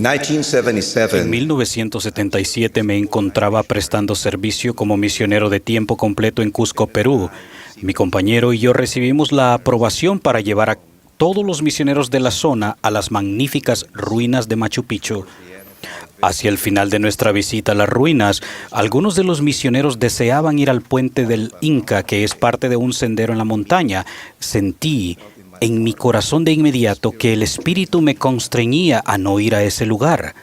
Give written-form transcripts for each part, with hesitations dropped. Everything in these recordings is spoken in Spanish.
En 1977 me encontraba prestando servicio como misionero de tiempo completo en Cusco, Perú. Mi compañero y yo recibimos la aprobación para llevar a todos los misioneros de la zona a las magníficas ruinas de Machu Picchu. Hacia el final de nuestra visita a las ruinas, algunos de los misioneros deseaban ir al puente del Inca, que es parte de un sendero en la montaña. Sentí en mi corazón de inmediato que el espíritu me constreñía a no ir a ese lugar.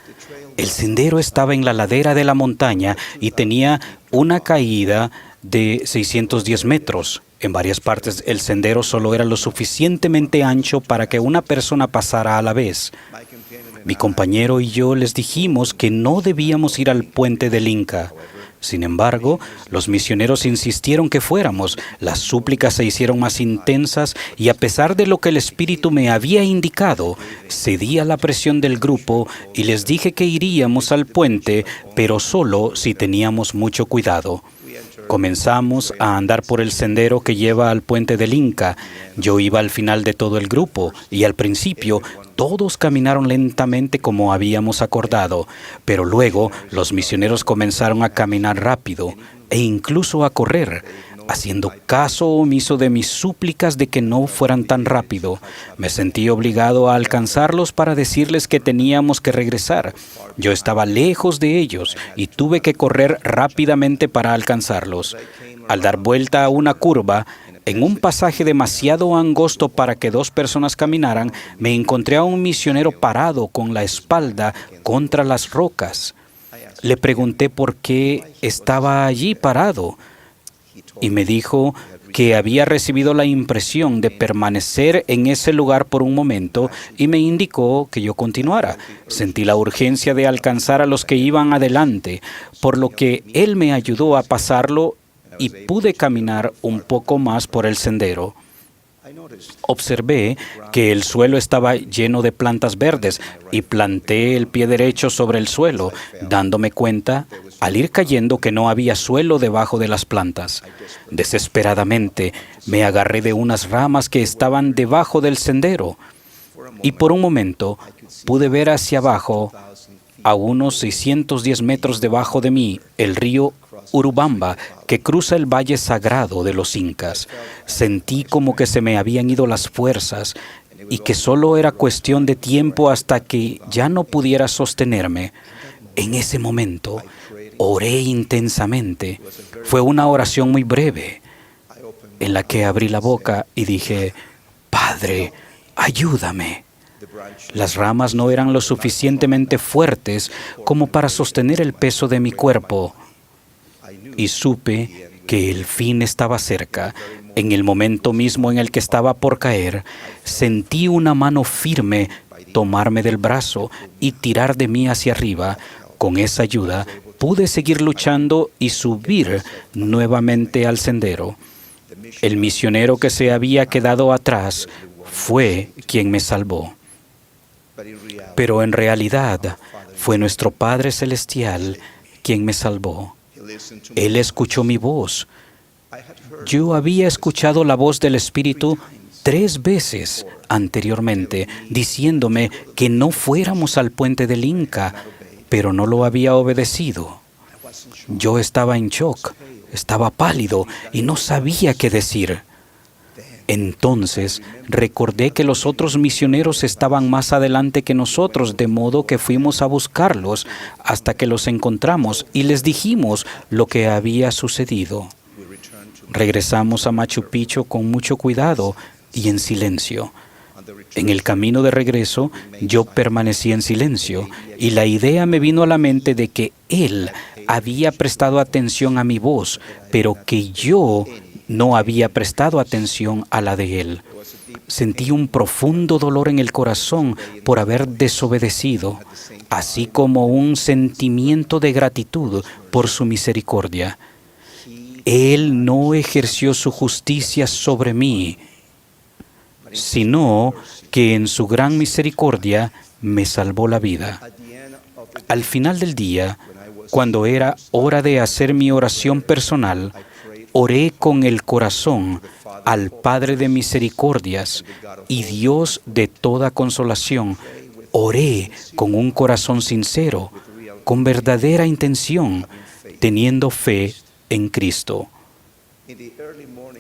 El sendero estaba en la ladera de la montaña y tenía una caída de 610 metros. En varias partes el sendero solo era lo suficientemente ancho para que una persona pasara a la vez. Mi compañero y yo les dijimos que no debíamos ir al puente del Inca. Sin embargo, los misioneros insistieron que fuéramos. Las súplicas se hicieron más intensas y a pesar de lo que el Espíritu me había indicado, cedí a la presión del grupo y les dije que iríamos al puente, pero solo si teníamos mucho cuidado. Comenzamos a andar por el sendero que lleva al puente del Inca. Yo iba al final de todo el grupo y al principio todos caminaron lentamente como habíamos acordado, pero luego los misioneros comenzaron a caminar rápido e incluso a correr, haciendo caso omiso de mis súplicas de que no fueran tan rápido. Me sentí obligado a alcanzarlos para decirles que teníamos que regresar. Yo estaba lejos de ellos y tuve que correr rápidamente para alcanzarlos. Al dar vuelta a una curva, en un pasaje demasiado angosto para que dos personas caminaran, me encontré a un misionero parado con la espalda contra las rocas. Le pregunté por qué estaba allí parado y me dijo que había recibido la impresión de permanecer en ese lugar por un momento y me indicó que yo continuara. Sentí la urgencia de alcanzar a los que iban adelante, por lo que él me ayudó a pasarlo y pude caminar un poco más por el sendero. Observé que el suelo estaba lleno de plantas verdes y planté el pie derecho sobre el suelo, dándome cuenta al ir cayendo que no había suelo debajo de las plantas. Desesperadamente me agarré de unas ramas que estaban debajo del sendero y por un momento pude ver hacia abajo, a unos 610 metros debajo de mí, el río Urubamba, que cruza el valle sagrado de los incas. Sentí como que se me habían ido las fuerzas y que solo era cuestión de tiempo hasta que ya no pudiera sostenerme. En ese momento, oré intensamente. Fue una oración muy breve, en la que abrí la boca y dije: Padre, ayúdame. Las ramas no eran lo suficientemente fuertes como para sostener el peso de mi cuerpo. Y supe que el fin estaba cerca. En el momento mismo en el que estaba por caer, sentí una mano firme tomarme del brazo y tirar de mí hacia arriba. Con esa ayuda, pude seguir luchando y subir nuevamente al sendero. El misionero que se había quedado atrás fue quien me salvó. Pero en realidad fue nuestro Padre Celestial quien me salvó. Él escuchó mi voz. Yo había escuchado la voz del Espíritu 3 veces anteriormente, diciéndome que no fuéramos al puente del Inca, pero no lo había obedecido. Yo estaba en shock, estaba pálido y no sabía qué decir. Entonces recordé que los otros misioneros estaban más adelante que nosotros, de modo que fuimos a buscarlos hasta que los encontramos y les dijimos lo que había sucedido. Regresamos a Machu Picchu con mucho cuidado y en silencio. En el camino de regreso, yo permanecí en silencio y la idea me vino a la mente de que él había prestado atención a mi voz, pero que yo no había prestado atención a la de él. Sentí un profundo dolor en el corazón por haber desobedecido, así como un sentimiento de gratitud por su misericordia. Él no ejerció su justicia sobre mí, sino que en su gran misericordia me salvó la vida. Al final del día, cuando era hora de hacer mi oración personal, oré con el corazón al Padre de misericordias y Dios de toda consolación, oré con un corazón sincero, con verdadera intención, teniendo fe en Cristo.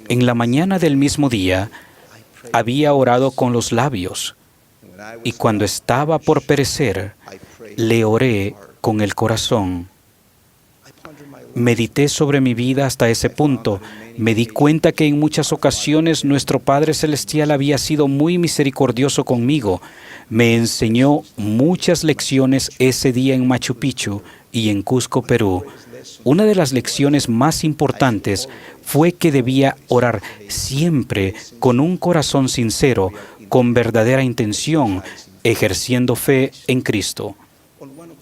En la mañana del mismo día, había orado con los labios, y cuando estaba por perecer, le oré con el corazón. Medité sobre mi vida hasta ese punto. Me di cuenta que en muchas ocasiones nuestro Padre Celestial había sido muy misericordioso conmigo. Me enseñó muchas lecciones ese día en Machu Picchu y en Cusco, Perú. Una de las lecciones más importantes fue que debía orar siempre con un corazón sincero, con verdadera intención, ejerciendo fe en Cristo.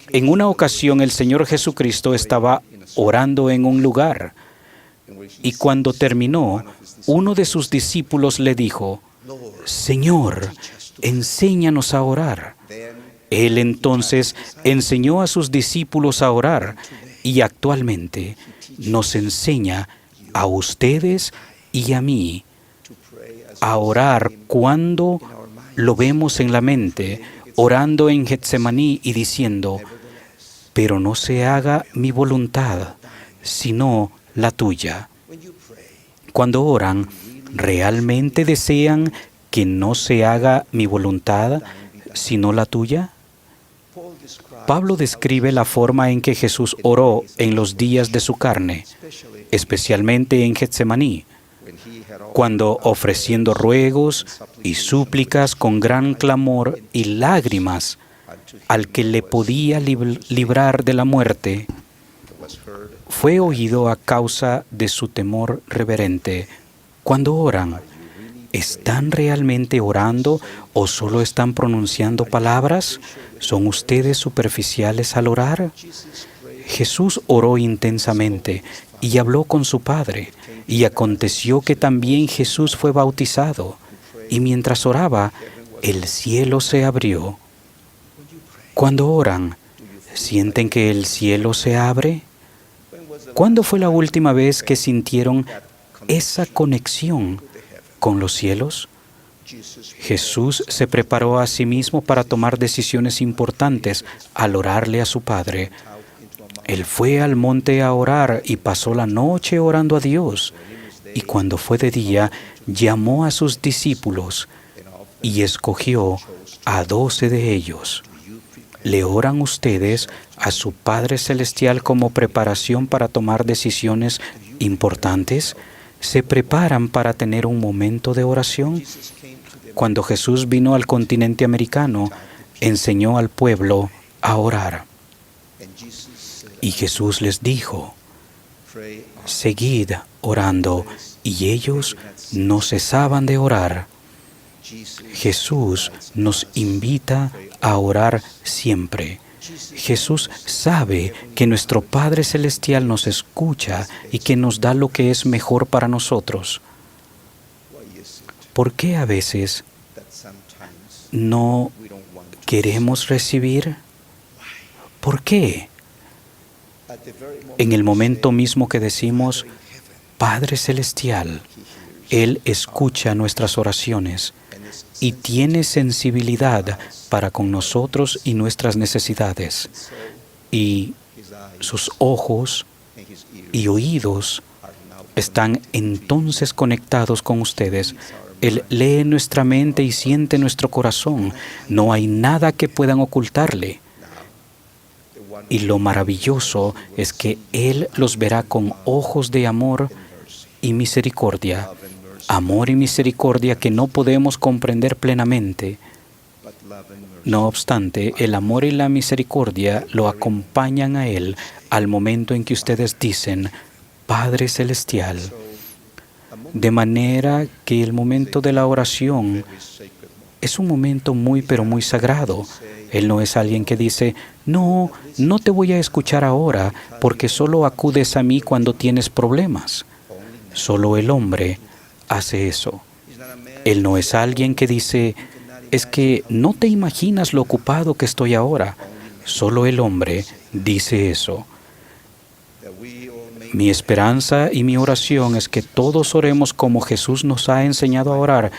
En una ocasión el Señor Jesucristo estaba orando en un lugar, y cuando terminó, uno de sus discípulos le dijo: Señor, enséñanos a orar. Él entonces enseñó a sus discípulos a orar, y actualmente nos enseña a ustedes y a mí a orar cuando lo vemos en la mente, orando en Getsemaní y diciendo: pero no se haga mi voluntad, sino la tuya. Cuando oran, ¿realmente desean que no se haga mi voluntad, sino la tuya? Pablo describe la forma en que Jesús oró en los días de su carne, especialmente en Getsemaní, cuando ofreciendo ruegos y súplicas con gran clamor y lágrimas al que le podía librar de la muerte, fue oído a causa de su temor reverente. Cuando oran, ¿están realmente orando o solo están pronunciando palabras? ¿Son ustedes superficiales al orar? Jesús oró intensamente y habló con su Padre, y aconteció que también Jesús fue bautizado, y mientras oraba, el cielo se abrió. Cuando oran, ¿sienten que el cielo se abre? ¿Cuándo fue la última vez que sintieron esa conexión con los cielos? Jesús se preparó a sí mismo para tomar decisiones importantes al orarle a su Padre. Él fue al monte a orar y pasó la noche orando a Dios. Y cuando fue de día, llamó a sus discípulos y escogió a 12 de ellos. ¿Le oran ustedes a su Padre Celestial como preparación para tomar decisiones importantes? ¿Se preparan para tener un momento de oración? Cuando Jesús vino al continente americano, enseñó al pueblo a orar. Y Jesús les dijo: seguid orando, y ellos no cesaban de orar. Jesús nos invita a orar siempre. Jesús sabe que nuestro Padre Celestial nos escucha y que nos da lo que es mejor para nosotros. ¿Por qué a veces no queremos recibir? ¿Por qué? En el momento mismo que decimos Padre Celestial, Él escucha nuestras oraciones y tiene sensibilidad para con nosotros y nuestras necesidades. Y sus ojos y oídos están entonces conectados con ustedes. Él lee nuestra mente y siente nuestro corazón. No hay nada que puedan ocultarle. Y lo maravilloso es que Él los verá con ojos de amor y misericordia. Amor y misericordia que no podemos comprender plenamente. No obstante, el amor y la misericordia lo acompañan a Él al momento en que ustedes dicen Padre Celestial. De manera que el momento de la oración es un momento muy, pero muy sagrado. Él no es alguien que dice: no te voy a escuchar ahora porque solo acudes a mí cuando tienes problemas. Solo el hombre hace eso. Él no es alguien que dice: es que no te imaginas lo ocupado que estoy ahora. Solo el hombre dice eso. Mi esperanza y mi oración es que todos oremos como Jesús nos ha enseñado a orar.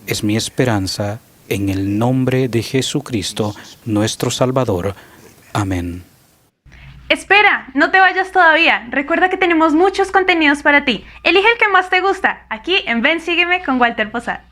Es mi esperanza En el nombre de Jesucristo, nuestro Salvador. Amén. Espera, no te vayas todavía. Recuerda que tenemos muchos contenidos para ti. Elige el que más te gusta, aquí en Ven Sígueme con Walter Posada.